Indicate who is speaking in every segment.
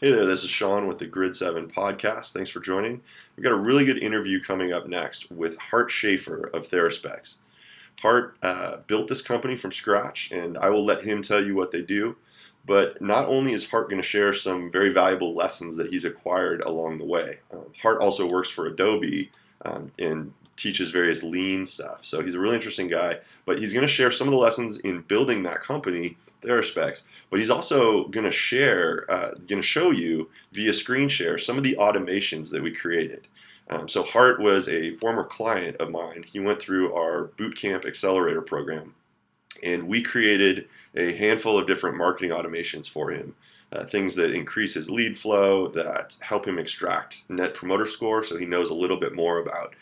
Speaker 1: Hey there, this is Sean with the Grid 7 podcast. Thanks for joining. We've got a really good interview coming up next with Hart Shafer of Theraspecs. Hart built this company from scratch, and I will let him tell you what they do. But not only is Hart going to share some very valuable lessons that he's acquired along the way, Hart also works for Adobe and teaches various lean stuff. So he's a really interesting guy, but he's going to share some of the lessons in building that company, Theraspecs. But he's also going to show you via screen share some of the automations that we created. So Hart was a former client of mine. He went through our bootcamp Accelerator program, and we created a handful of different marketing automations for him. Things that increase his lead flow, that help him extract net promoter score, so he knows a little bit more about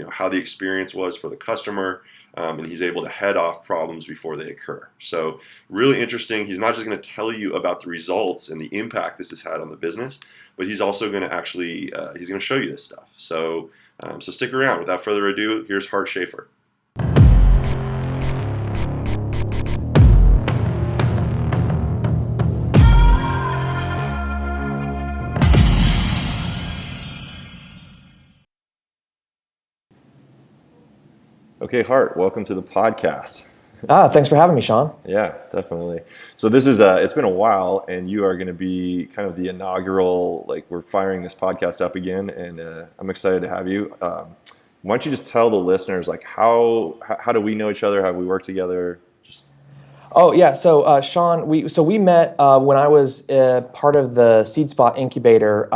Speaker 1: how the experience was for the customer, and he's able to head off problems before they occur. So really interesting. He's not just going to tell you about the results and the impact this has had on the business, but he's also going to actually he's going to show you this stuff. So stick around. Without further ado, here's Hart Shafer. Okay, Hart, welcome to the podcast.
Speaker 2: Thanks for having me, Sean.
Speaker 1: Yeah, definitely. So this is it's been a while, and you are going to be kind of the inaugural, we're firing this podcast up again, and I'm excited to have you. Why don't you just tell the listeners, how do we know each other? How have we worked together?
Speaker 2: Oh yeah, so Sean, we met when I was part of the Seed Spot incubator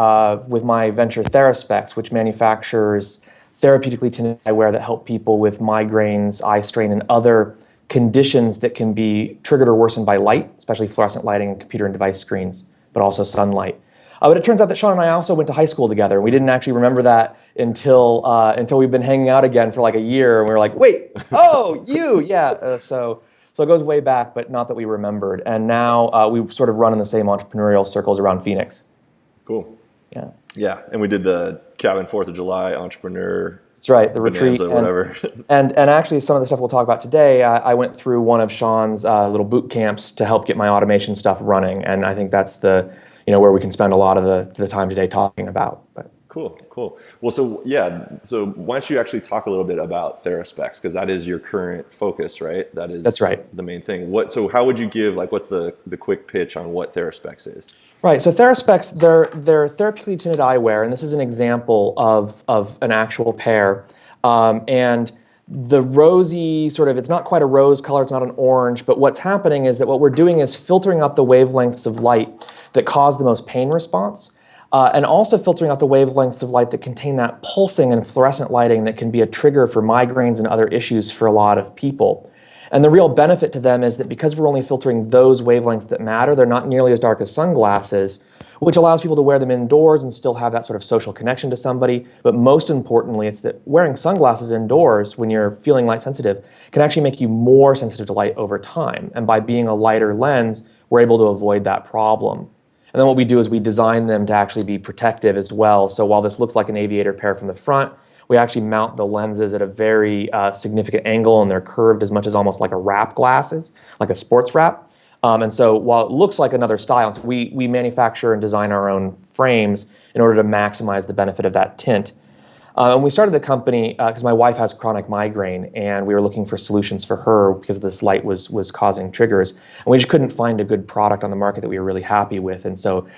Speaker 2: with my venture Theraspecs, which manufactures therapeutically tinted eyewear that help people with migraines, eye strain, and other conditions that can be triggered or worsened by light, especially fluorescent lighting and computer and device screens, but also sunlight. But it turns out that Sean and I also went to high school together. We didn't actually remember that until we've been hanging out again for like a year, and we were like, wait, oh, you, yeah. So it goes way back, but not that we remembered. And now we sort of run in the same entrepreneurial circles around Phoenix.
Speaker 1: Cool.
Speaker 2: Yeah.
Speaker 1: Yeah, and we did the Cabin 4th of July entrepreneur.
Speaker 2: That's right, the retreat.
Speaker 1: Whatever.
Speaker 2: and actually some of the stuff we'll talk about today, I went through one of Sean's little boot camps to help get my automation stuff running, and I think that's where we can spend a lot of the time today talking about. But.
Speaker 1: Cool. Well, so why don't you actually talk a little bit about Theraspecs, because that is your current focus, right?
Speaker 2: That's right.
Speaker 1: The main thing. So how would you give, what's the quick pitch on what Theraspecs is?
Speaker 2: Right, so Theraspecs, they're therapeutically tinted eyewear, and this is an example of an actual pair. And the rosy it's not quite a rose color, it's not an orange, but what's happening is that what we're doing is filtering out the wavelengths of light that cause the most pain response, and also filtering out the wavelengths of light that contain that pulsing and fluorescent lighting that can be a trigger for migraines and other issues for a lot of people. And the real benefit to them is that because we're only filtering those wavelengths that matter, they're not nearly as dark as sunglasses, which allows people to wear them indoors and still have that sort of social connection to somebody. But most importantly, it's that wearing sunglasses indoors when you're feeling light sensitive can actually make you more sensitive to light over time. And by being a lighter lens, we're able to avoid that problem. And then what we do is we design them to actually be protective as well. So while this looks like an aviator pair from the front, we actually mount the lenses at a very significant angle, and they're curved as much as almost like a wrap glasses, like a sports wrap. And so while it looks like another style, we manufacture and design our own frames in order to maximize the benefit of that tint. And we started the company because my wife has chronic migraine, and we were looking for solutions for her because this light was causing triggers. And we just couldn't find a good product on the market that we were really happy with. And so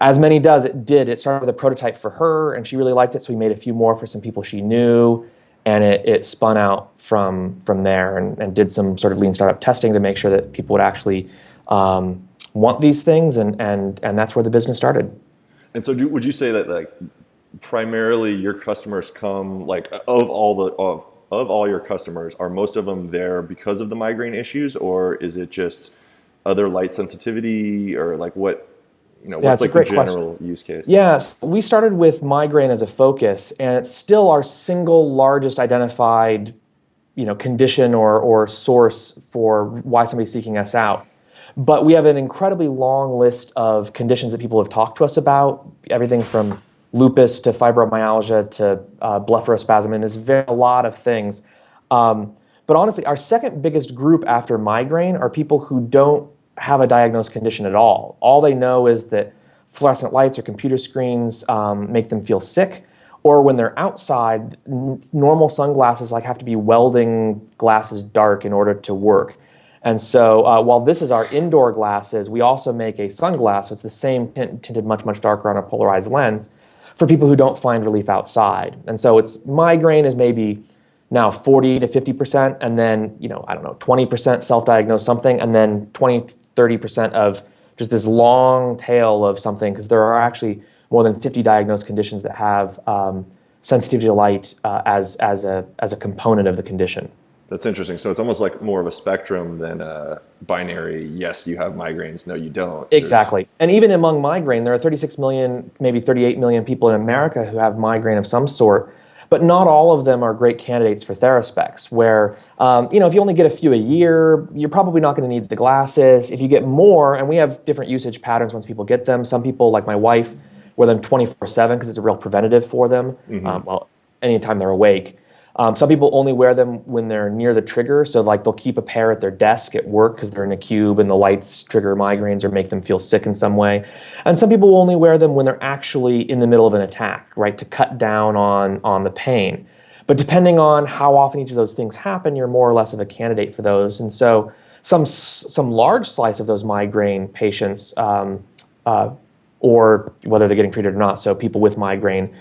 Speaker 2: as many does, it started with a prototype for her, and she really liked it, so we made a few more for some people she knew, and it spun out from there and did some sort of lean startup testing to make sure that people would actually want these things, and that's where the business started.
Speaker 1: And so would you say that primarily your customers come, of all your customers, are most of them there because of the migraine issues, or is it just other light sensitivity, or what? What's the general use case?
Speaker 2: Yes, we started with migraine as a focus, and it's still our single largest identified, condition or source for why somebody's seeking us out. But we have an incredibly long list of conditions that people have talked to us about, everything from lupus to fibromyalgia to blepharospasm, and there's a lot of things. But honestly, our second biggest group after migraine are people who don't have a diagnosed condition at all. All they know is that fluorescent lights or computer screens make them feel sick. Or when they're outside, normal sunglasses have to be welding glasses dark in order to work. And so while this is our indoor glasses, we also make a sunglass. So it's the same tinted much darker on a polarized lens for people who don't find relief outside. And so it's migraine is maybe now 40 to 50%, and then, 20% self-diagnose something, and then 20, 30% of just this long tail of something, because there are actually more than 50 diagnosed conditions that have sensitivity to light as a component of the condition.
Speaker 3: That's interesting. So it's almost like more of a spectrum than a binary, yes, you have migraines, no, you don't.
Speaker 2: Exactly. And even among migraine, there are 36 million, maybe 38 million people in America who have migraine of some sort, but not all of them are great candidates for Theraspecs, where, if you only get a few a year, you're probably not going to need the glasses. If you get more, and we have different usage patterns once people get them. Some people, like my wife, wear them 24/7 because it's a real preventative for them, anytime they're awake. Some people only wear them when they're near the trigger, so they'll keep a pair at their desk at work because they're in a cube and the lights trigger migraines or make them feel sick in some way. And some people will only wear them when they're actually in the middle of an attack, right, to cut down on the pain. But depending on how often each of those things happen, you're more or less of a candidate for those. And so some large slice of those migraine patients, or whether they're getting treated or not, so people with migraine,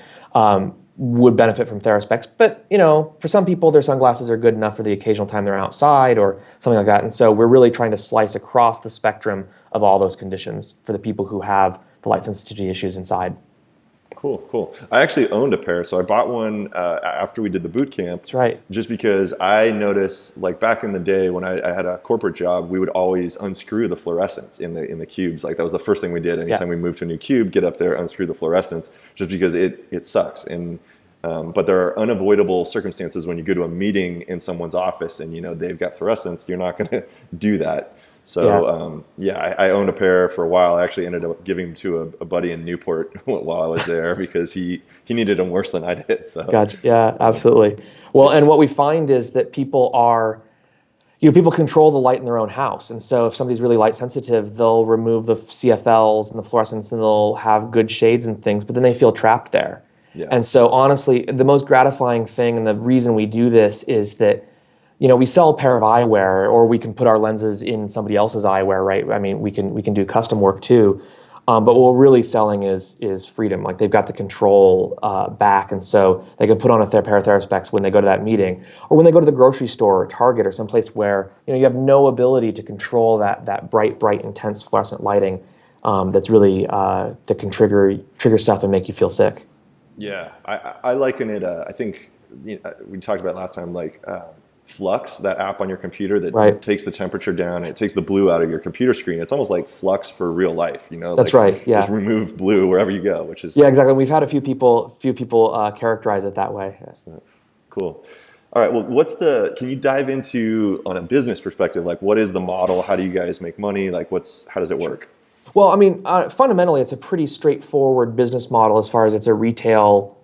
Speaker 2: would benefit from Theraspecs. But, for some people, their sunglasses are good enough for the occasional time they're outside or something like that. And so we're really trying to slice across the spectrum of all those conditions for the people who have the light sensitivity issues inside.
Speaker 3: Cool. I actually owned a pair, so I bought one after we did the boot camp.
Speaker 2: That's right.
Speaker 3: Just because I noticed, back in the day when I had a corporate job, we would always unscrew the fluorescents in the cubes. That was the first thing we did. Anytime we moved to a new cube, get up there, unscrew the fluorescents, just because it sucks. And but there are unavoidable circumstances when you go to a meeting in someone's office and they've got fluorescents. You're not going to do that. So I owned a pair for a while. I actually ended up giving them to a buddy in Newport while I was there because he needed them worse than I did. So
Speaker 2: Gotcha. Yeah, absolutely. Well, and what we find is that people control the light in their own house. And so if somebody's really light sensitive, they'll remove the CFLs and the fluorescents and they'll have good shades and things, but then they feel trapped there.
Speaker 3: Yeah.
Speaker 2: And so honestly, the most gratifying thing and the reason we do this is that we sell a pair of eyewear, or we can put our lenses in somebody else's eyewear, right? I mean, we can do custom work too. But what we're really selling is freedom. They've got the control back, and so they can put on a pair of Theraspecs when they go to that meeting, or when they go to the grocery store or Target or someplace where you have no ability to control that bright, intense fluorescent lighting that's really that can trigger stuff and make you feel sick.
Speaker 3: Yeah, I liken it. I think we talked about last time, Flux, that app on your computer that takes the temperature down and it takes the blue out of your computer screen. It's almost like Flux for real life,
Speaker 2: That's right. Yeah.
Speaker 3: Just remove blue wherever you go, which is
Speaker 2: exactly. We've had a few people characterize it that way.
Speaker 3: Cool. All right. Well, can you dive into, on a business perspective, what is the model? How do you guys make money? How does it work?
Speaker 2: Well, I mean, fundamentally, it's a pretty straightforward business model as far as it's a retail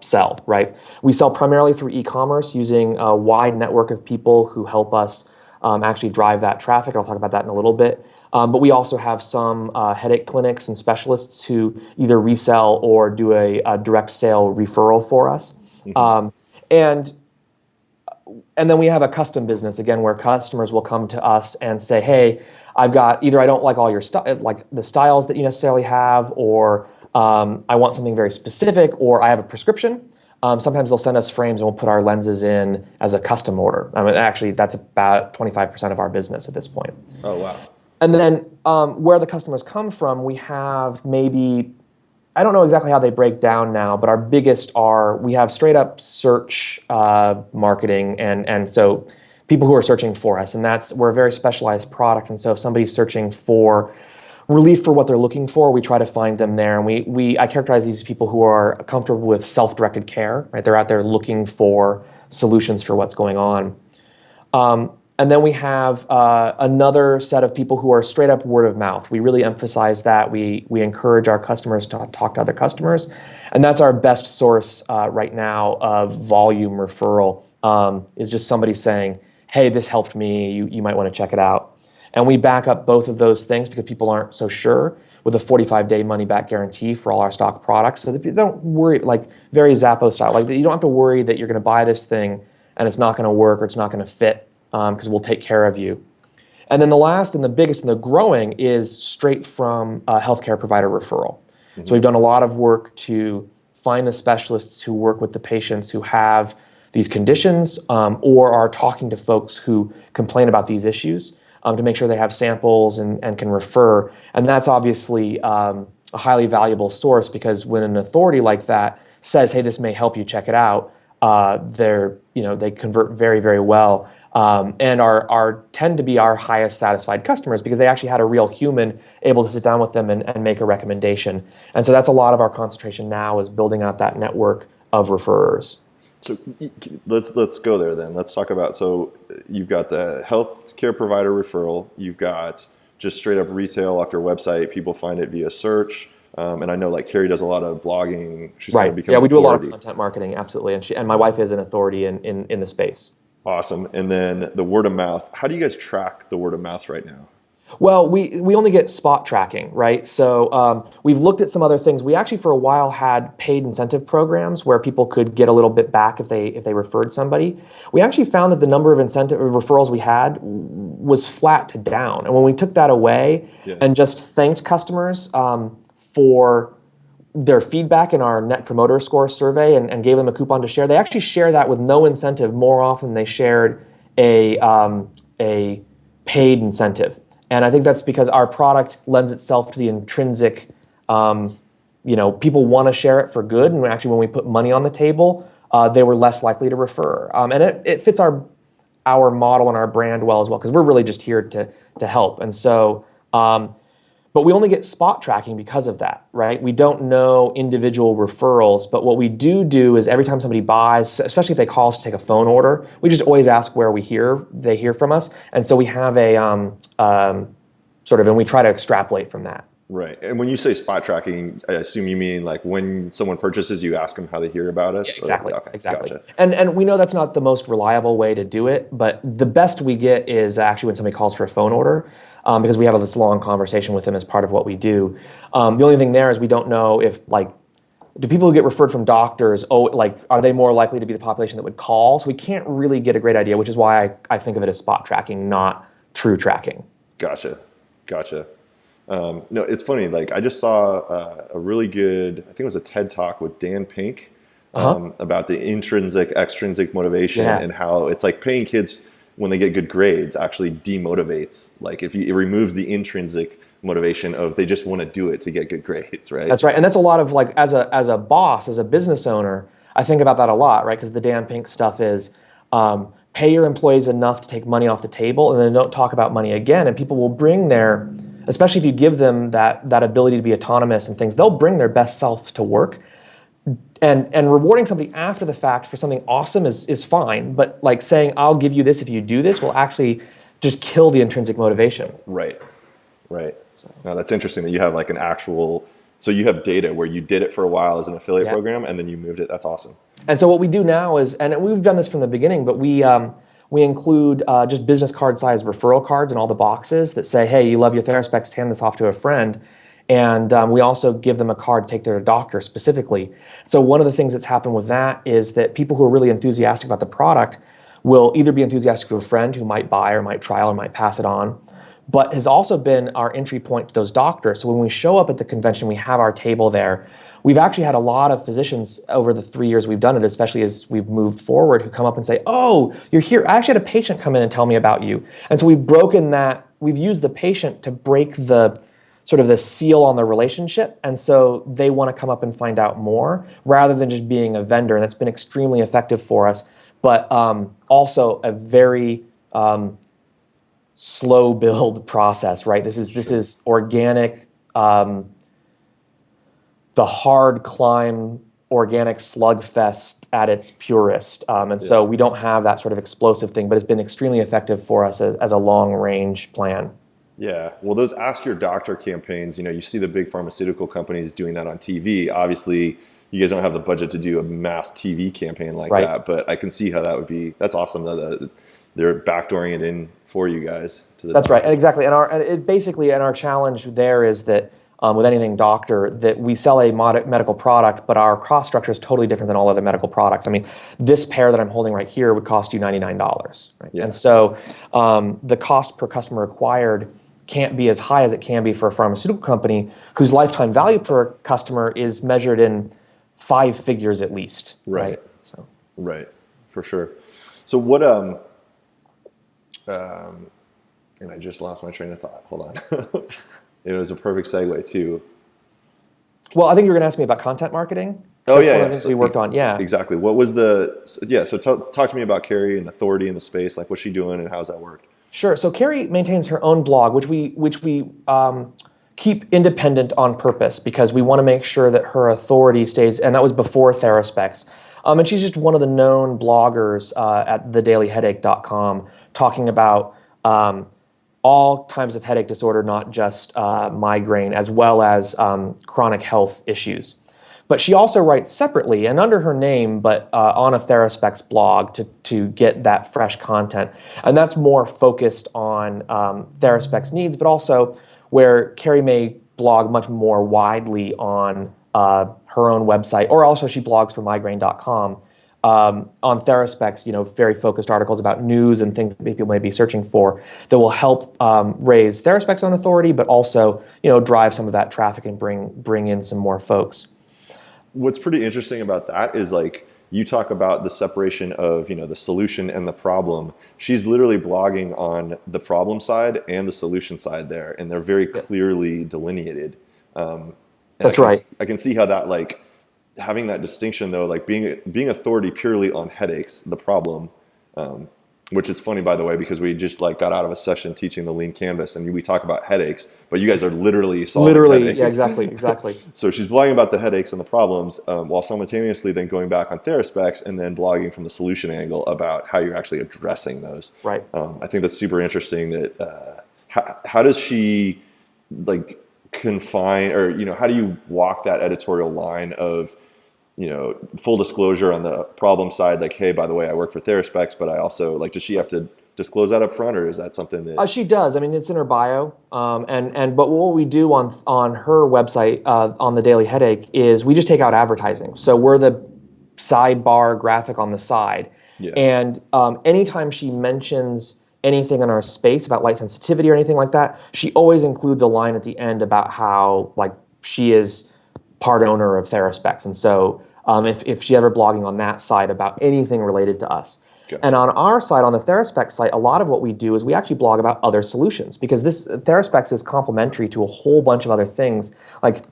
Speaker 2: sell, right? We sell primarily through e-commerce using a wide network of people who help us actually drive that traffic. I'll talk about that in a little bit. But we also have some headache clinics and specialists who either resell or do a direct sale referral for us. Mm-hmm. And then we have a custom business, again, where customers will come to us and say, hey, I've got either I don't like all your the styles that you necessarily have, or I want something very specific, or I have a prescription. Sometimes they'll send us frames and we'll put our lenses in as a custom order. I mean, actually, that's about 25% of our business at this point.
Speaker 3: Oh, wow.
Speaker 2: And then where the customers come from, we have maybe, I don't know exactly how they break down now, but our biggest we have straight up search marketing, and so people who are searching for us, and we're a very specialized product, and so if somebody's searching for relief for what they're looking for, we try to find them there. And I characterize these people who are comfortable with self-directed care, right? They're out there looking for solutions for what's going on. And then we have another set of people who are straight up word of mouth. We really emphasize that. We encourage our customers to talk to other customers. And that's our best source right now of volume referral, is just somebody saying, hey, this helped me, you might want to check it out. And we back up both of those things because people aren't so sure with a 45-day money-back guarantee for all our stock products. So that you don't worry, like very Zappo style, like you don't have to worry that you're going to buy this thing and it's not going to work or it's not going to fit, because we'll take care of you. And then the last and the biggest and the growing is straight from a healthcare provider referral. So we've done a lot of work to find the specialists who work with the patients who have these conditions, or are talking to folks who complain about these issues, to make sure they have samples and can refer. And that's obviously a highly valuable source, because when an authority like that says, hey, this may help you, check it out, they convert very, very well. And tend to be our highest satisfied customers, because they actually had a real human able to sit down with them and make a recommendation. And so that's a lot of our concentration now, is building out that network of referrers.
Speaker 3: So let's go there then. Let's talk about, so you've got the healthcare provider referral, you've got just straight up retail off your website, people find it via search. And I know like Carrie does a lot of blogging. She's
Speaker 2: right.
Speaker 3: Become
Speaker 2: yeah, we do a lot of
Speaker 3: authority.
Speaker 2: content marketing, absolutely. And my wife is an authority in the space.
Speaker 3: Awesome. And then the word of mouth. How do you guys track the word of mouth right now?
Speaker 2: Well, we only get spot tracking, right? So we've looked at some other things. We actually for a while had paid incentive programs where people could get a little bit back if they referred somebody. We actually found that the number of incentive referrals we had was flat to down. And when we took that away and just thanked customers for their feedback in our Net Promoter Score survey and gave them a coupon to share, they actually share that with no incentive more often than they shared a paid incentive. And I think that's because our product lends itself to the intrinsic, people want to share it for good. And actually, when we put money on the table, they were less likely to refer. And it fits our model and our brand well as well, because we're really just here to help. And so, but we only get spot tracking because of that, right? We don't know individual referrals, but what we do is every time somebody buys, especially if they call us to take a phone order, we just always ask where they hear from us. And so we have and we try to extrapolate from that.
Speaker 3: Right. And when you say spot tracking, I assume you mean like when someone purchases, you ask them how they hear about us?
Speaker 2: Yeah, exactly.
Speaker 3: Okay,
Speaker 2: exactly.
Speaker 3: Gotcha.
Speaker 2: And we know that's not the most reliable way to do it, but the best we get is actually when somebody calls for a phone order, because we have this long conversation with them as part of what we do. The only thing there is we don't know if, do people who get referred from doctors, are they more likely to be the population that would call? So we can't really get a great idea, which is why I think of it as spot tracking, not true tracking.
Speaker 3: Gotcha. No, it's funny. Like I just saw a really good, I think it was a TED Talk with Dan Pink about the intrinsic, extrinsic motivation and how it's like paying kids when they get good grades actually demotivates. Like it removes the intrinsic motivation of they just want to do it to get good grades, right?
Speaker 2: That's right. And that's a lot of as a boss, as a business owner, I think about that a lot, right? Because the Dan Pink stuff is pay your employees enough to take money off the table and then don't talk about money again. And people will bring especially if you give them that ability to be autonomous and things, they'll bring their best self to work. And rewarding somebody after the fact for something awesome is fine, but like saying, I'll give you this if you do this will actually just kill the intrinsic motivation.
Speaker 3: Right. So. Now that's interesting that you have like an actual, so you have data where you did it for a while as an affiliate program and then you moved it. That's awesome.
Speaker 2: And so what we do now is, and we've done this from the beginning, but we include just business card size referral cards in all the boxes that say, hey, you love your Theraspecs, hand this off to a friend. And we also give them a card to take to their doctor specifically. So one of the things that's happened with that is that people who are really enthusiastic about the product will either be enthusiastic to a friend who might buy or might trial or might pass it on, but has also been our entry point to those doctors. So when we show up at the convention, we have our table there. We've actually had a lot of physicians over the 3 years we've done it, especially as we've moved forward, who come up and say, oh, you're here. I actually had a patient come in and tell me about you. And so we've used the patient to break the sort of the seal on the relationship. And so they want to come up and find out more rather than just being a vendor. And that's been extremely effective for us, but also a very slow build process, right? This is organic, the hard climb, organic slugfest at its purest. So we don't have that sort of explosive thing, but it's been extremely effective for us as a long range plan.
Speaker 3: Yeah, well, those Ask Your Doctor campaigns, you see the big pharmaceutical companies doing that on TV. Obviously, you guys don't have the budget to do a mass TV campaign like that, but I can see how that would be. That's awesome that they're backdooring it in for you guys.
Speaker 2: That's right, exactly. And our challenge there is that with anything doctor, that we sell a medical product, but our cost structure is totally different than all other medical products. I mean, this pair that I'm holding right here would cost you $99, right?
Speaker 3: Yeah.
Speaker 2: And so the cost per customer acquired can't be as high as it can be for a pharmaceutical company whose lifetime value per customer is measured in 5 figures at least.
Speaker 3: Right.
Speaker 2: So.
Speaker 3: Right. For sure. So what, and I just lost my train of thought. Hold on. It was a perfect segue too.
Speaker 2: Well, I think you were going to ask me about content marketing.
Speaker 3: Oh, yeah.
Speaker 2: One of the things we worked on. Yeah.
Speaker 3: Exactly. What was so talk to me about Carrie and authority in the space. Like, what's she doing and how's that worked?
Speaker 2: Sure. So Carrie maintains her own blog, which we keep independent on purpose because we want to make sure that her authority stays, and that was before Theraspecs. And she's just one of the known bloggers at thedailyheadache.com talking about all types of headache disorder, not just migraine, as well as chronic health issues. But she also writes separately and under her name, but on a Theraspecs blog to get that fresh content. And that's more focused on Theraspecs needs, but also where Carrie may blog much more widely on her own website, or also she blogs for migraine.com. On Theraspecs, very focused articles about news and things that people may be searching for that will help raise Theraspecs' own authority, but also, drive some of that traffic and bring in some more folks.
Speaker 3: What's pretty interesting about that is like you talk about the separation of the solution and the problem. She's literally blogging on the problem side and the solution side there, and they're very clearly delineated.
Speaker 2: That's right.
Speaker 3: I can see how that like having that distinction though, like being authority purely on headaches, the problem. Which is funny, by the way, because we just like got out of a session teaching the lean canvas, and we talk about headaches, but you guys are literally solving headaches.
Speaker 2: Yeah, exactly.
Speaker 3: So she's blogging about the headaches and the problems, while simultaneously then going back on Theraspecs and then blogging from the solution angle about how you're actually addressing those.
Speaker 2: Right.
Speaker 3: I think that's super interesting. That how does she like confine, or how do you walk that editorial line of full disclosure on the problem side, like, hey, by the way, I work for Theraspecs, but I also like, does she have to disclose that up front, or is that something that
Speaker 2: she does? I mean, it's in her bio. But what we do on her website, on the Daily Headache, is we just take out advertising. So we're the sidebar graphic on the side.
Speaker 3: Yeah.
Speaker 2: And anytime she mentions anything in our space about light sensitivity or anything like that, she always includes a line at the end about how like she is part owner of Theraspecs. And so if she ever blogging on that side about anything related to us.
Speaker 3: Gotcha.
Speaker 2: And on our site, on the Theraspecs site, a lot of what we do is we actually blog about other solutions, because this Theraspecs is complementary to a whole bunch of other things. Like,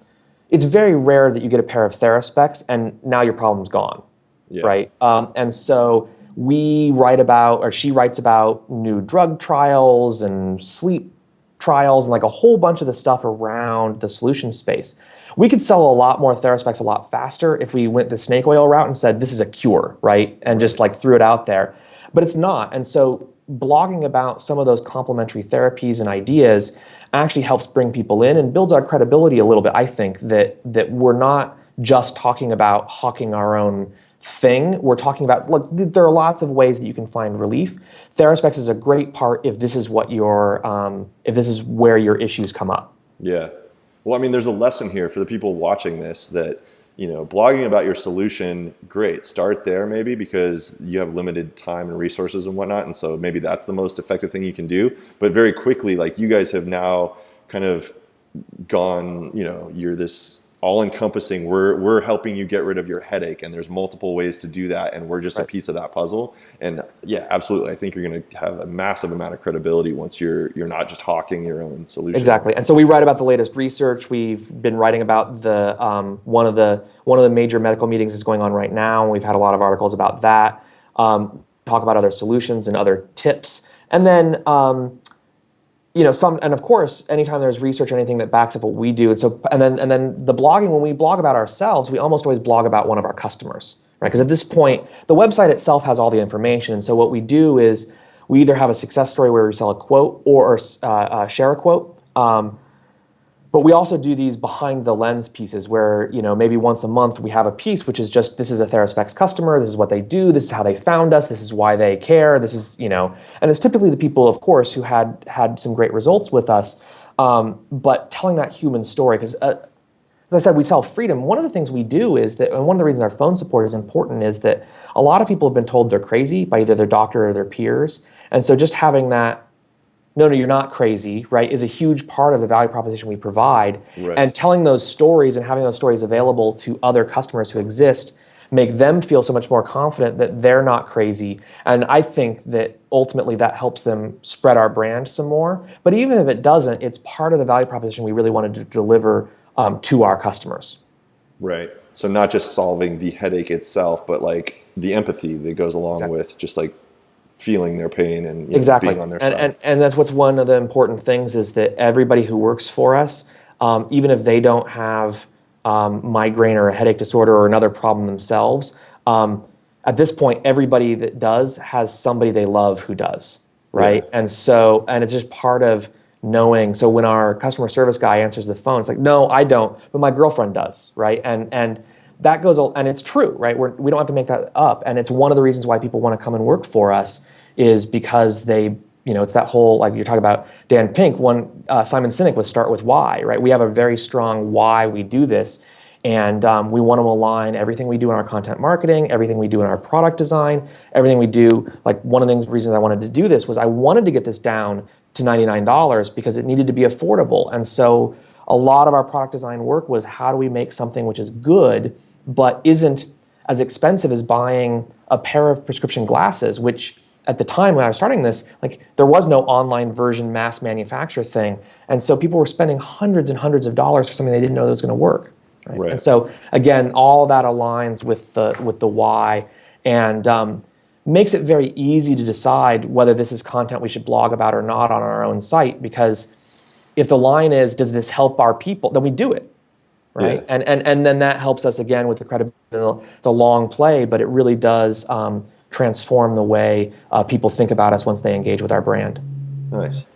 Speaker 2: it's very rare that you get a pair of Theraspecs and now your problem's gone, right? And so we write about, or she writes about, new drug trials and sleep trials and like a whole bunch of the stuff around the solution space. We could sell a lot more Theraspecs a lot faster if we went the snake oil route and said, this is a cure, right? And just like threw it out there. But it's not. And so blogging about some of those complementary therapies and ideas actually helps bring people in and builds our credibility a little bit, I think, that we're not just talking about hawking our own thing. We're talking about, look, there are lots of ways that you can find relief. Theraspecs is a great part if this is what if this is where your issues come up.
Speaker 3: Yeah. Well, I mean, there's a lesson here for the people watching this that, blogging about your solution, great. Start there maybe, because you have limited time and resources and whatnot. And so maybe that's the most effective thing you can do. But very quickly, like, you guys have now kind of gone, you're this all-encompassing, we're helping you get rid of your headache, and there's multiple ways to do that, and we're just a piece of that puzzle. And yeah, absolutely, I think you're going to have a massive amount of credibility once you're not just hawking your own solution.
Speaker 2: Exactly. And so we write about the latest research. We've been writing about the one of the major medical meetings is going on right now. We've had a lot of articles about that. Talk about other solutions and other tips, and then and of course, anytime there's research or anything that backs up what we do, and then the blogging, when we blog about ourselves, we almost always blog about one of our customers, right? Because at this point, the website itself has all the information, and so what we do is we either have a success story where we sell a quote or share a quote, but we also do these behind the lens pieces where maybe once a month we have a piece which is just, this is a Theraspecs customer, this is what they do, this is how they found us, this is why they care, this is and it's typically the people, of course, who had some great results with us, But telling that human story, because as I said, we sell freedom. One of the things we do is that, and one of the reasons our phone support is important is that a lot of people have been told they're crazy by either their doctor or their peers. And so just having that, no, you're not crazy, right, is a huge part of the value proposition we provide.
Speaker 3: Right.
Speaker 2: And telling those stories and having those stories available to other customers who exist make them feel so much more confident that they're not crazy. And I think that ultimately that helps them spread our brand some more. But even if it doesn't, it's part of the value proposition we really wanted to deliver to our customers.
Speaker 3: Right. So not just solving the headache itself, but like the empathy that goes along with just like feeling their pain and being on their side.
Speaker 2: And that's what's one of the important things is that everybody who works for us, even if they don't have migraine or a headache disorder or another problem themselves, at this point, everybody that does has somebody they love who does, right?
Speaker 3: Yeah.
Speaker 2: And it's just part of knowing. So when our customer service guy answers the phone, it's like, no, I don't, but my girlfriend does, right? And that goes, and it's true, right? We don't have to make that up. And it's one of the reasons why people want to come and work for us is because they, it's that whole, like you're talking about Dan Pink, Simon Sinek with Start With Why, right? We have a very strong why we do this. And we want to align everything we do in our content marketing, everything we do in our product design, everything we do. Like one of the reasons I wanted to do this was I wanted to get this down to $99 because it needed to be affordable. And so a lot of our product design work was how do we make something which is good, but isn't as expensive as buying a pair of prescription glasses, which at the time when I was starting this, like there was no online version mass manufacture thing. And so people were spending hundreds and hundreds of dollars for something they didn't know that was going to work. Right? And so again, all that aligns with the why and makes it very easy to decide whether this is content we should blog about or not on our own site, because if the line is, does this help our people, then we do it, right?
Speaker 3: Yeah.
Speaker 2: And then that helps us again with the credibility. It's a long play, but it really does transform the way people think about us once they engage with our brand.
Speaker 3: Nice.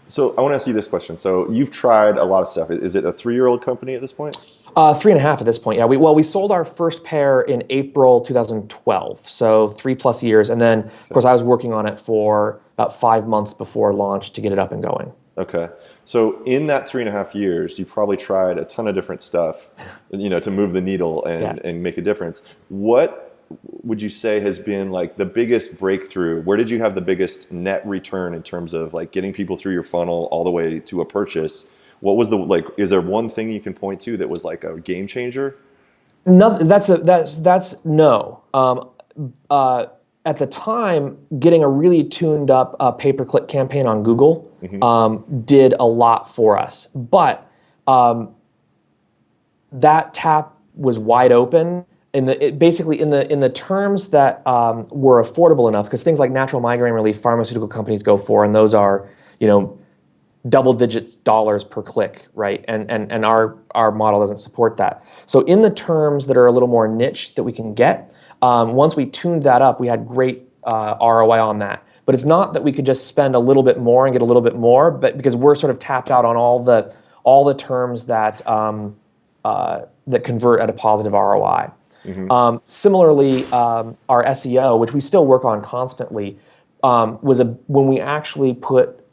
Speaker 3: So I want to ask you this question. So you've tried a lot of stuff. Is it a 3-year-old company at this point?
Speaker 2: 3.5 at this point, yeah. We sold our first pair in April 2012, so 3+ years. And then, of course, I was working on it for about 5 months before launch to get it up and going.
Speaker 3: Okay. So in that 3.5 years, you probably tried a ton of different stuff, to move the needle and make a difference. What would you say has been like the biggest breakthrough? Where did you have the biggest net return in terms of like getting people through your funnel all the way to a purchase? What was is there one thing you can point to that was like a game changer?
Speaker 2: No, that's no. At the time, getting a really tuned up pay-per-click campaign on Google did a lot for us. But that tap was wide open basically in the terms that were affordable enough, because things like natural migraine relief pharmaceutical companies go for, and those are double digits dollars per click, right? And our model doesn't support that. So in the terms that are a little more niche that we can get, once we tuned that up, we had great ROI on that. But it's not that we could just spend a little bit more and get a little bit more, but because we're sort of tapped out on all the terms that that convert at a positive ROI. Mm-hmm. Similarly, our SEO, which we still work on constantly, was when we actually put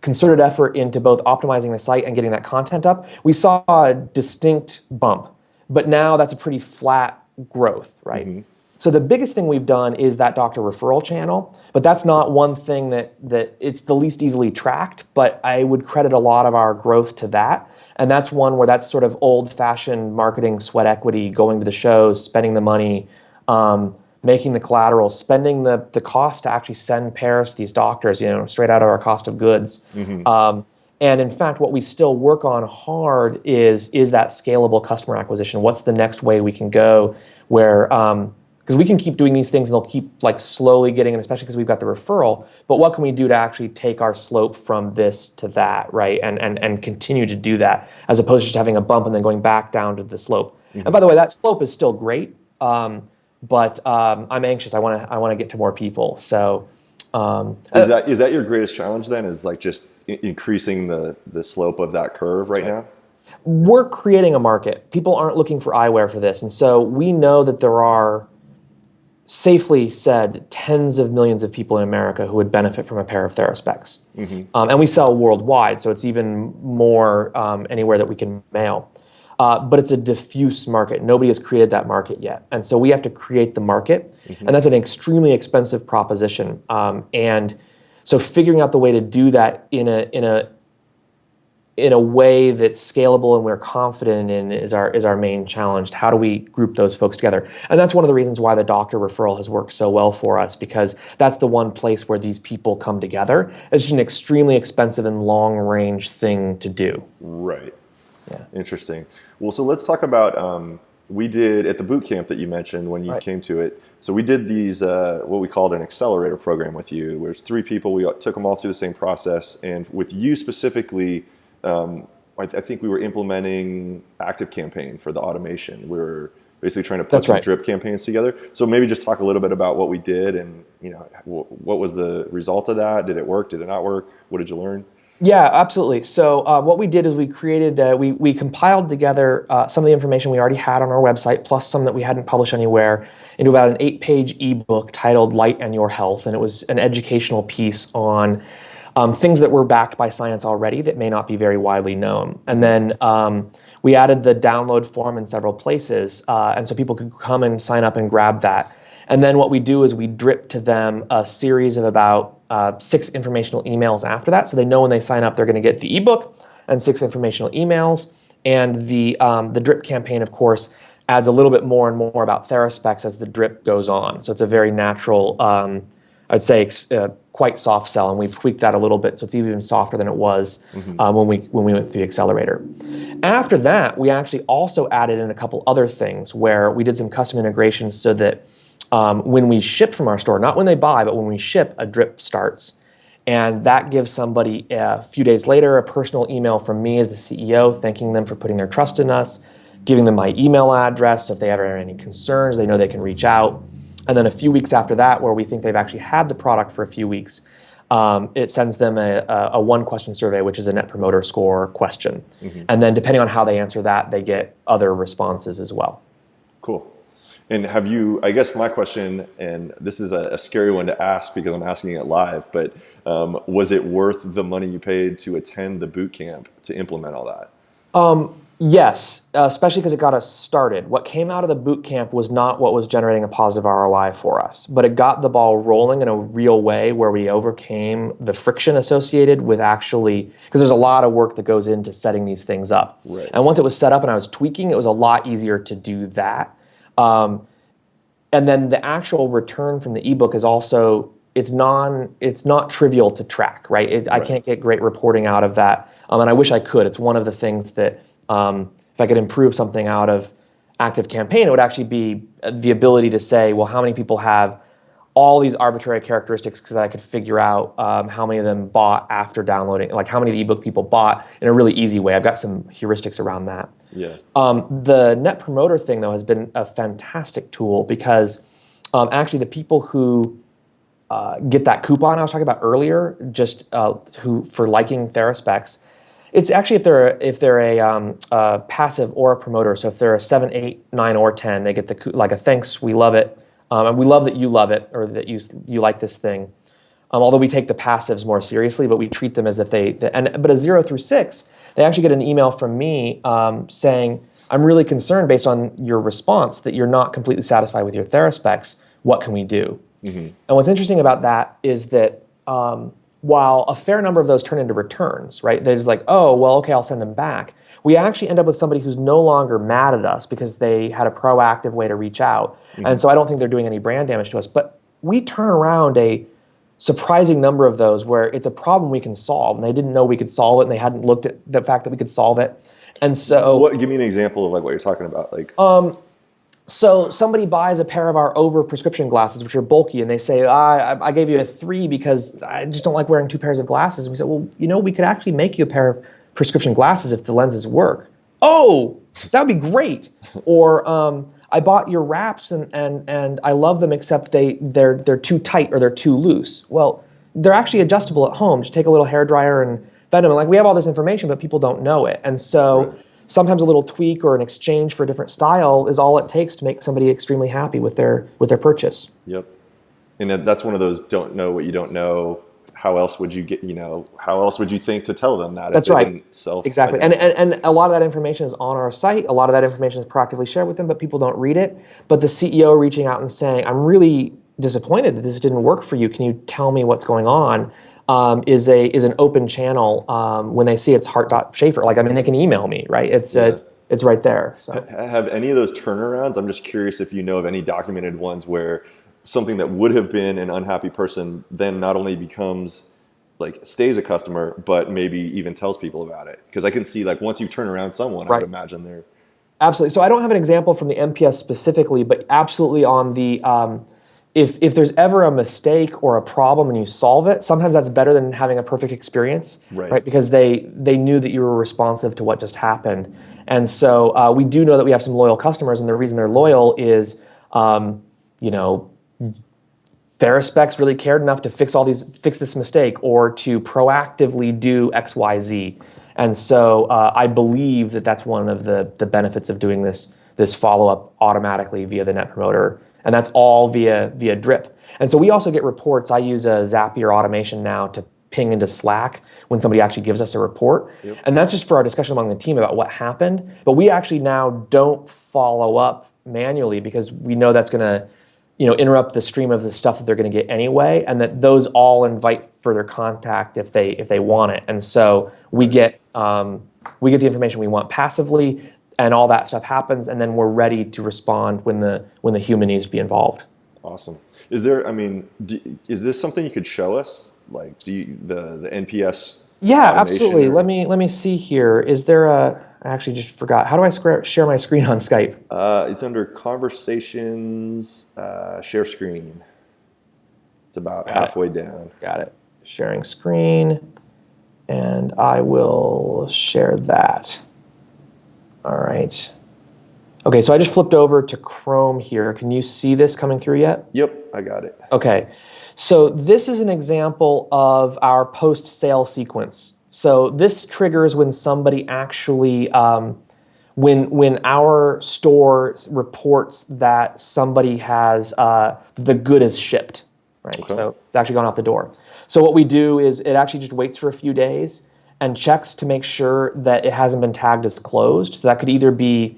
Speaker 2: concerted effort into both optimizing the site and getting that content up, we saw a distinct bump. But now that's a pretty flat growth, right? Mm-hmm. So the biggest thing we've done is that doctor referral channel, but that's not one thing that it's the least easily tracked, but I would credit a lot of our growth to that. And that's one where that's sort of old-fashioned marketing sweat equity, going to the shows, spending the money, making the collateral, spending the cost to actually send pairs to these doctors, straight out of our cost of goods. Mm-hmm. And in fact, what we still work on hard is that scalable customer acquisition. What's the next way we can go where, because we can keep doing these things and they'll keep like slowly getting, and especially because we've got the referral, but what can we do to actually take our slope from this to that, right? And continue to do that as opposed to just having a bump and then going back down to the slope. Mm-hmm. And by the way, that slope is still great. But I'm anxious. I want to get to more people. So
Speaker 3: is that your greatest challenge then? Is like just increasing the slope of that curve right now?
Speaker 2: We're creating a market. People aren't looking for eyewear for this, and so we know that there are safely said tens of millions of people in America who would benefit from a pair of Theraspecs. And we sell worldwide, so it's even more anywhere that we can mail. But it's a diffuse market. Nobody has created that market yet. And so we have to create the market, and that's an extremely expensive proposition. And so figuring out the way to do that in a way that's scalable and we're confident in is our main challenge. How do we group those folks together? And that's one of the reasons why the doctor referral has worked so well for us, because that's the one place where these people come together. It's just an extremely expensive and long-range thing to do.
Speaker 3: Right.
Speaker 2: Yeah.
Speaker 3: Interesting. Well, so let's talk about, we did at the boot camp that you mentioned when you came to it. So we did these, what we called an accelerator program with you. There's 3 people. We took them all through the same process. And with you specifically, I think we were implementing ActiveCampaign for the automation. We were basically trying to put some drip campaigns together. So maybe just talk a little bit about what we did and, you know, what was the result of that? Did it work? Did it not work? What did you learn?
Speaker 2: Yeah, absolutely. So what we did is we created, we compiled together some of the information we already had on our website, plus some that we hadn't published anywhere, into about an 8-page ebook titled Light and Your Health. And it was an educational piece on things that were backed by science already that may not be very widely known. And then we added the download form in several places, and so people could come and sign up and grab that. And then what we do is we drip to them a series of about 6 informational emails after that, so they know when they sign up they're going to get the ebook and 6 informational emails. And the drip campaign, of course, adds a little bit more and more about Theraspecs as the drip goes on. So it's a very natural, I'd say, quite soft sell, and we've tweaked that a little bit, so it's even softer than it was when we went through the Accelerator. After that, we actually also added in a couple other things where we did some custom integrations so that when we ship from our store, not when they buy, but when we ship, a drip starts. And that gives somebody a few days later a personal email from me as the CEO thanking them for putting their trust in us, giving them my email address, so if they ever have any concerns, they know they can reach out. And then a few weeks after that, where we think they've actually had the product for a few weeks, it sends them a 1-question survey, which is a Net Promoter Score question. And then depending on how they answer that, they get other responses as well.
Speaker 3: Cool. And have you, I guess my question, and this is a scary one to ask because I'm asking it live, but was it worth the money you paid to attend the boot camp to implement all that?
Speaker 2: Yes, especially because it got us started. What came out of the boot camp was not what was generating a positive ROI for us, but it got the ball rolling in a real way where we overcame the friction associated with actually, because there's a lot of work that goes into setting these things up.
Speaker 3: Right.
Speaker 2: And once it was set up and I was tweaking, it was a lot easier to do that. And then the actual return from the ebook is also, it's not trivial to track, right? I can't get great reporting out of that, and I wish I could. It's one of the things that if I could improve something out of ActiveCampaign, it would actually be the ability to say, well, how many people have all these arbitrary characteristics, because I could figure out how many of them bought after downloading, like how many of the ebook people bought in a really easy way. I've got some heuristics around that.
Speaker 3: Yeah.
Speaker 2: The Net Promoter thing, though, has been a fantastic tool because actually the people who get that coupon I was talking about earlier, just who for liking Theraspecs, it's actually if they're a passive or a promoter. So if they're a 7, 8, 9, or 10, they get the like a thanks, we love it, and we love that you love it or that you like this thing. Although we take the passives more seriously, but we treat them as if but a 0 through 6, they actually get an email from me saying, I'm really concerned based on your response that you're not completely satisfied with your Theraspecs. What can we do? And what's interesting about that is that while a fair number of those turn into returns, right? They're just like, oh, well, okay, I'll send them back. We actually end up with somebody who's no longer mad at us because they had a proactive way to reach out. And so I don't think they're doing any brand damage to us. But we turn around a surprising number of those where it's a problem we can solve, and they didn't know we could solve it, and they hadn't looked at the fact that we could solve it. And so,
Speaker 3: give me an example of like what you're talking about. Like,
Speaker 2: so somebody buys a pair of our over prescription glasses, which are bulky, and they say, I gave you a 3 because I just don't like wearing 2 pairs of glasses. And we said, well, we could actually make you a pair of prescription glasses if the lenses work. Oh, that would be great. Or I bought your wraps and I love them, except they're too tight or they're too loose. Well, they're actually adjustable at home. Just take a little hairdryer and bend them. And like, we have all this information, but people don't know it. And so sometimes a little tweak or an exchange for a different style is all it takes to make somebody extremely happy with their purchase.
Speaker 3: Yep. And that's one of those don't know what you don't know. How else would you get, how else would you think to tell them that?
Speaker 2: That's
Speaker 3: if they
Speaker 2: right.
Speaker 3: Didn't self
Speaker 2: Exactly. And a lot of that information is on our site. A lot of that information is proactively shared with them, but people don't read it. But the CEO reaching out and saying, I'm really disappointed that this didn't work for you. Can you tell me what's going on? Is an open channel when they see it's Hart.Shafer. Like, I mean, they can email me, right? It's right there. So.
Speaker 3: Have any of those turnarounds? I'm just curious if you know of any documented ones where something that would have been an unhappy person then not only becomes like stays a customer, but maybe even tells people about it. Because I can see like once you turn around someone, I would imagine they're
Speaker 2: absolutely. So I don't have an example from the NPS specifically, but absolutely on the if there's ever a mistake or a problem and you solve it, sometimes that's better than having a perfect experience, right? Because they knew that you were responsive to what just happened. And so we do know that we have some loyal customers, and the reason they're loyal is, Theraspecs really cared enough to fix this mistake or to proactively do X, Y, Z. And so I believe that that's one of the benefits of doing this follow-up automatically via the Net Promoter. And that's all via drip. And so we also get reports. I use a Zapier automation now to ping into Slack when somebody actually gives us a report. Yep. And that's just for our discussion among the team about what happened. But we actually now don't follow up manually because we know that's going to interrupt the stream of the stuff that they're going to get anyway, and that those all invite further contact if they want it. And so we get the information we want passively, and all that stuff happens, and then we're ready to respond when the human needs to be involved.
Speaker 3: Awesome. Is there? I mean, is this something you could show us? Like, the NPS?
Speaker 2: Yeah, absolutely. Or? Let me see here. Is there a? I actually just forgot. How do I share my screen on Skype?
Speaker 3: It's under Conversations, Share Screen. It's about halfway down.
Speaker 2: Got it. Sharing screen, and I will share that. All right. Okay, so I just flipped over to Chrome here. Can you see this coming through yet?
Speaker 3: Yep, I got it.
Speaker 2: Okay, so this is an example of our post-sale sequence. So this triggers when somebody actually, when our store reports that somebody has, the good is shipped, right? Okay. So it's actually gone out the door. So what we do is it actually just waits for a few days and checks to make sure that it hasn't been tagged as closed. So that could either be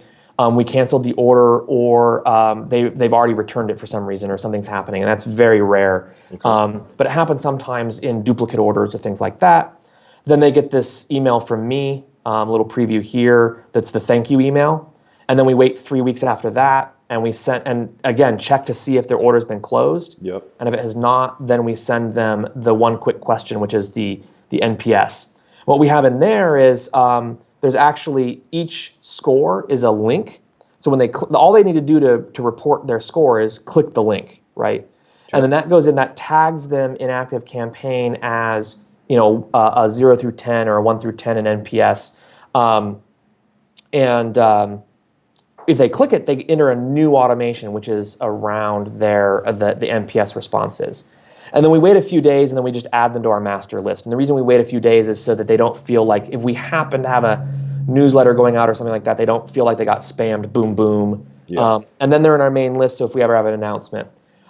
Speaker 2: we canceled the order or they've already returned it for some reason or something's happening, and that's very rare. Okay. But it happens sometimes in duplicate orders or things like that. Then they get this email from me, a little preview here, that's the thank you email. And then we wait 3 weeks after that, and we again, check to see if their order's been closed.
Speaker 3: Yep.
Speaker 2: And if it has not, then we send them the one quick question, which is the NPS. What we have in there is there's actually each score is a link. So when all they need to do to report their score is click the link, right? Okay. And then that goes in, that tags them in ActiveCampaign as a 0 through 10 or a 1 through 10 in NPS. If they click it, they enter a new automation, which is around the NPS responses. And then we wait a few days, and then we just add them to our master list. And the reason we wait a few days is so that they don't feel like, if we happen to have a newsletter going out or something like that, they don't feel like they got spammed, boom, boom. Yeah. And then they're in our main list, so if we ever have an announcement.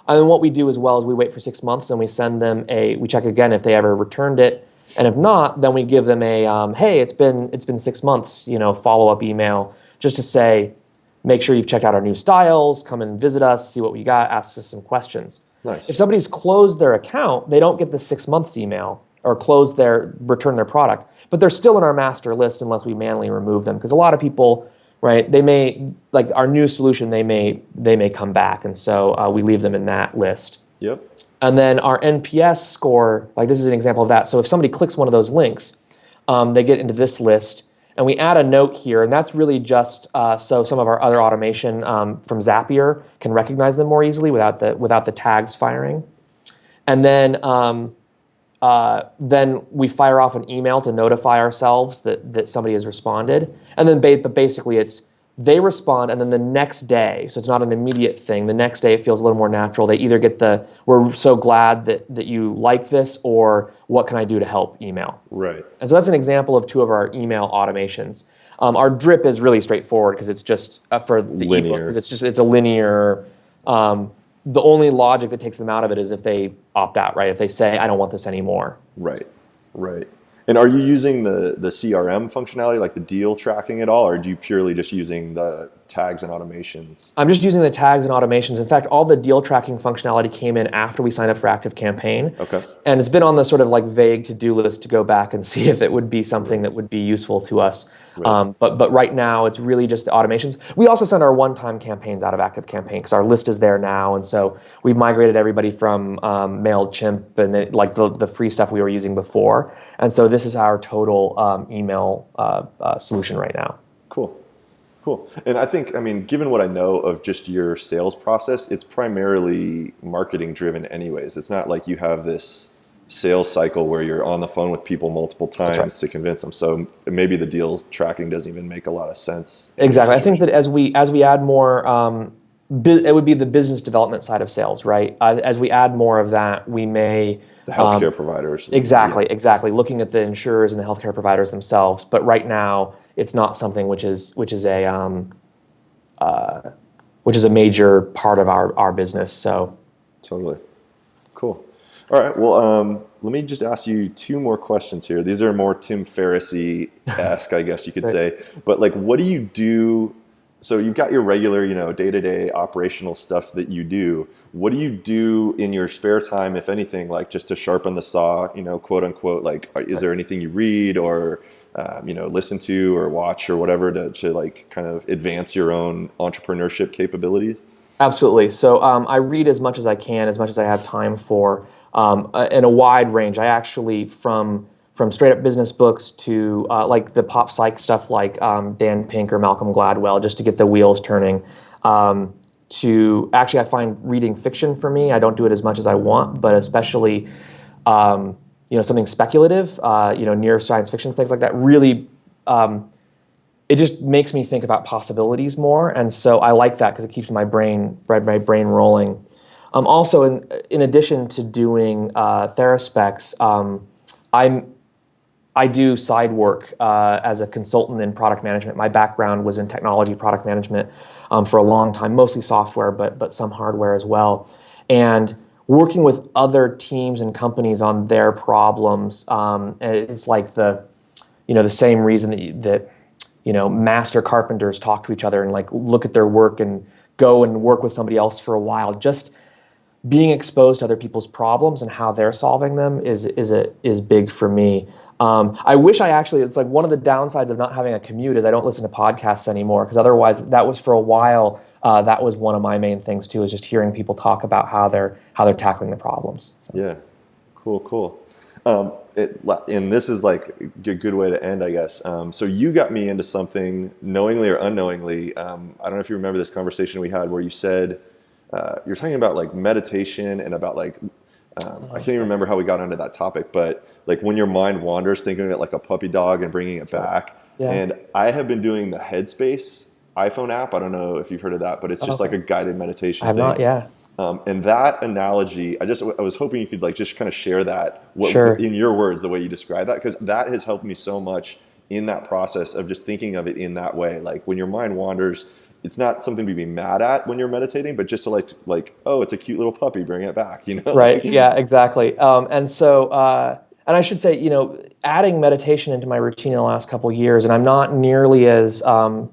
Speaker 2: And then what we do as well is we wait for 6 months, and we send them we check again if they ever returned it. And if not, then we give them a, hey, it's been 6 months, follow-up email, just to say, make sure you've checked out our new styles, come and visit us, see what we got, ask us some questions.
Speaker 3: Nice.
Speaker 2: If somebody's closed their account, they don't get the 6 months email or return their product, but they're still in our master list unless we manually remove them. Because a lot of people, right, they may, like our new solution, they may come back. And so we leave them in that list.
Speaker 3: Yep.
Speaker 2: And then our NPS score, like this is an example of that. So if somebody clicks one of those links, they get into this list. And we add a note here, and that's really just so some of our other automation from Zapier can recognize them more easily without the tags firing. And then we fire off an email to notify ourselves that somebody has responded. And then but basically they respond, and then the next day, so it's not an immediate thing, the next day it feels a little more natural. They either get we're so glad that you like this, or what can I do to help email.
Speaker 3: Right.
Speaker 2: And so that's an example of two of our email automations. Our drip is really straightforward because it's just for the ebook, because it's a linear. The only logic that takes them out of it is if they opt out, right? If they say, I don't want this anymore.
Speaker 3: Right. And are you using the CRM functionality, like the deal tracking at all, or do you purely just using the tags and automations?
Speaker 2: I'm just using the tags and automations. In fact, all the deal tracking functionality came in after we signed up for ActiveCampaign.
Speaker 3: Okay.
Speaker 2: And it's been on the sort of like vague to-do list to go back and see if it would be something that would be useful to us. Right. But right now, it's really just the automations. We also send our one-time campaigns out of ActiveCampaign because our list is there now. And so we've migrated everybody from MailChimp and like the free stuff we were using before. And so this is our total email solution right now.
Speaker 3: Cool. And I think, given what I know of just your sales process, it's primarily marketing driven anyways. It's not like you have this sales cycle where you're on the phone with people multiple times to convince them. So maybe the deals tracking doesn't even make a lot of sense.
Speaker 2: Exactly. I think that as we add more, it would be the business development side of sales, right? As we add more of that, we may...
Speaker 3: The healthcare providers.
Speaker 2: Exactly. Looking at the insurers and the healthcare providers themselves. But right now, it's not something which is a major part of our business. So
Speaker 3: totally cool. All right. Well, let me just ask you two more questions here. These are more Tim Ferriss-esque, I guess you could say. But like, what do you do? So you've got your regular, day-to-day operational stuff that you do. What do you do in your spare time, if anything, like just to sharpen the saw, quote unquote? Like, is there anything you read or listen to or watch or whatever to like kind of advance your own entrepreneurship capabilities?
Speaker 2: Absolutely. So I read as much as I can, as much as I have time for, in a wide range. I actually, from straight up business books to like the pop psych stuff like Dan Pink or Malcolm Gladwell, just to get the wheels turning, to actually I find reading fiction for me, I don't do it as much as I want, but especially something speculative, near science fiction, things like that, really it just makes me think about possibilities more. And so I like that because it keeps my brain rolling. Also, in addition to doing Theraspecs, I do side work as a consultant in product management. My background was in technology product management for a long time, mostly software, but some hardware as well. And working with other teams and companies on their problems, it's like the same reason that master carpenters talk to each other and like look at their work and go and work with somebody else for a while. Just being exposed to other people's problems and how they're solving them is big for me. I wish it's like one of the downsides of not having a commute is I don't listen to podcasts anymore, because otherwise that was for a while, that was one of my main things too, is just hearing people talk about how they're tackling the problems. So. Yeah,
Speaker 3: cool. And this is like a good way to end, I guess. So you got me into something knowingly or unknowingly. I don't know if you remember this conversation we had where you said, you're talking about like meditation and about like, I can't even remember how we got onto that topic, but like when your mind wanders, thinking of it like a puppy dog and bringing it back. Yeah. And I have been doing the Headspace iPhone app. I don't know if you've heard of that, but it's just like a guided meditation
Speaker 2: thing. Not, yeah.
Speaker 3: And that analogy, I was hoping you could like just kind of share that in your words, the way you describe that, because that has helped me so much in that process of just thinking of it in that way. Like when your mind wanders, it's not something to be mad at when you're meditating, but just to like, oh, it's a cute little puppy, bring it back,
Speaker 2: Right. Yeah, exactly. And so, and I should say, adding meditation into my routine in the last couple of years, and I'm not nearly as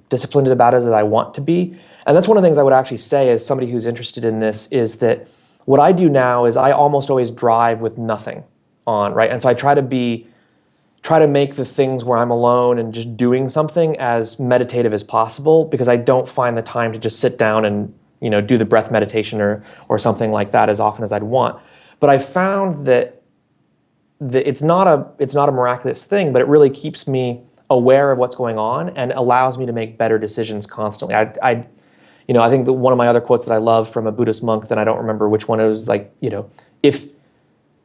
Speaker 2: disciplined about it as I want to be. And that's one of the things I would actually say as somebody who's interested in this is that what I do now is I almost always drive with nothing on, right? And so I try to make the things where I'm alone and just doing something as meditative as possible, because I don't find the time to just sit down and do the breath meditation or something like that as often as I'd want. But I found that it's not a miraculous thing, but it really keeps me aware of what's going on and allows me to make better decisions constantly. I think that one of my other quotes that I love from a Buddhist monk, that I don't remember which one, it was like, if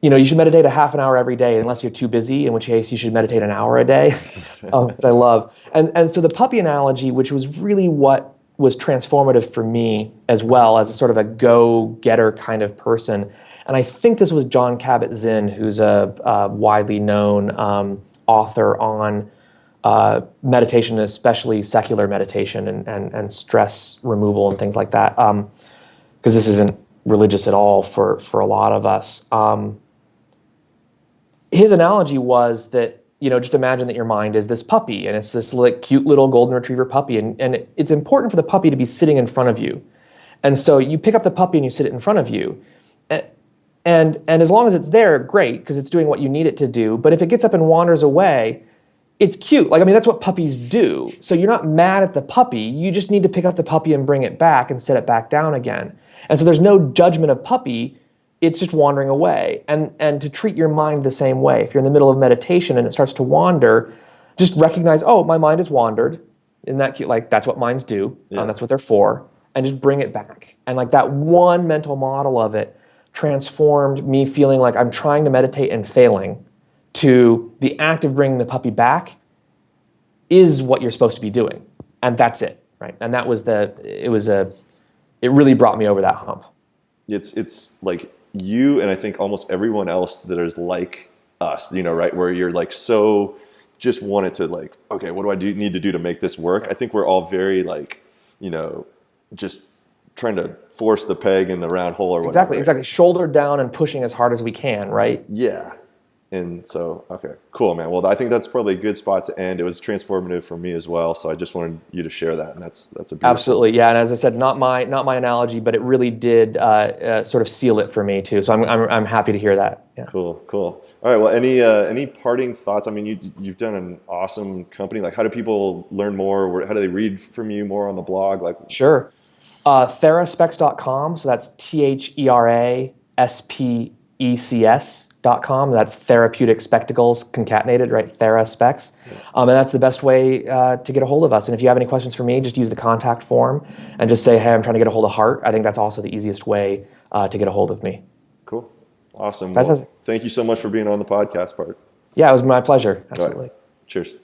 Speaker 2: you should meditate a half an hour every day unless you're too busy, in which case you should meditate an hour a day, which I love. And so the puppy analogy, which was really what was transformative for me as well as a sort of a go-getter kind of person. And I think this was Jon Kabat-Zinn, who's a widely known author on meditation, especially secular meditation and stress removal and things like that. Because this isn't religious at all for a lot of us. His analogy was that, just imagine that your mind is this puppy, and it's this cute little golden retriever puppy, and it's important for the puppy to be sitting in front of you. And so you pick up the puppy and you sit it in front of you. And as long as it's there, great, because it's doing what you need it to do. But if it gets up and wanders away, it's cute. That's what puppies do. So you're not mad at the puppy. You just need to pick up the puppy and bring it back and set it back down again. And so there's no judgment of puppy. It's just wandering away. And to treat your mind the same way. If you're in the middle of meditation and it starts to wander, just recognize, oh, my mind has wandered. Isn't that cute? That's what minds do.
Speaker 3: Yeah.
Speaker 2: That's what they're for. And just bring it back. And that one mental model of it transformed me feeling like I'm trying to meditate and failing to the act of bringing the puppy back is what you're supposed to be doing. And that's it, right? And that was it really brought me over that hump.
Speaker 3: It's like you and I think almost everyone else that is like us, right? Where you're so just wanted to okay, what do I need to do to make this work? I think we're all very just trying to force the peg in the round hole or whatever.
Speaker 2: Exactly. Shoulder down and pushing as hard as we can, right?
Speaker 3: Yeah. And so, okay, cool, man. Well, I think that's probably a good spot to end. It was transformative for me as well, so I just wanted you to share that, and that's a beautiful.
Speaker 2: Absolutely, yeah. And as I said, not my analogy, but it really did sort of seal it for me too. So I'm happy to hear that. Yeah.
Speaker 3: Cool. All right. Well, any parting thoughts? I mean, you've done an awesome company. How do people learn more? How do they read from you more on the blog?
Speaker 2: Sure. Theraspecs.com. So that's THERASPECS.com. That's therapeutic spectacles concatenated, right? Theraspecs. And that's the best way to get a hold of us. And if you have any questions for me, just use the contact form and just say, hey, I'm trying to get a hold of Hart. I think that's also the easiest way to get a hold of me.
Speaker 3: Cool. Awesome. Well, thank you so much for being on the podcast, Bart.
Speaker 2: Yeah, it was my pleasure. Absolutely.
Speaker 3: Cheers.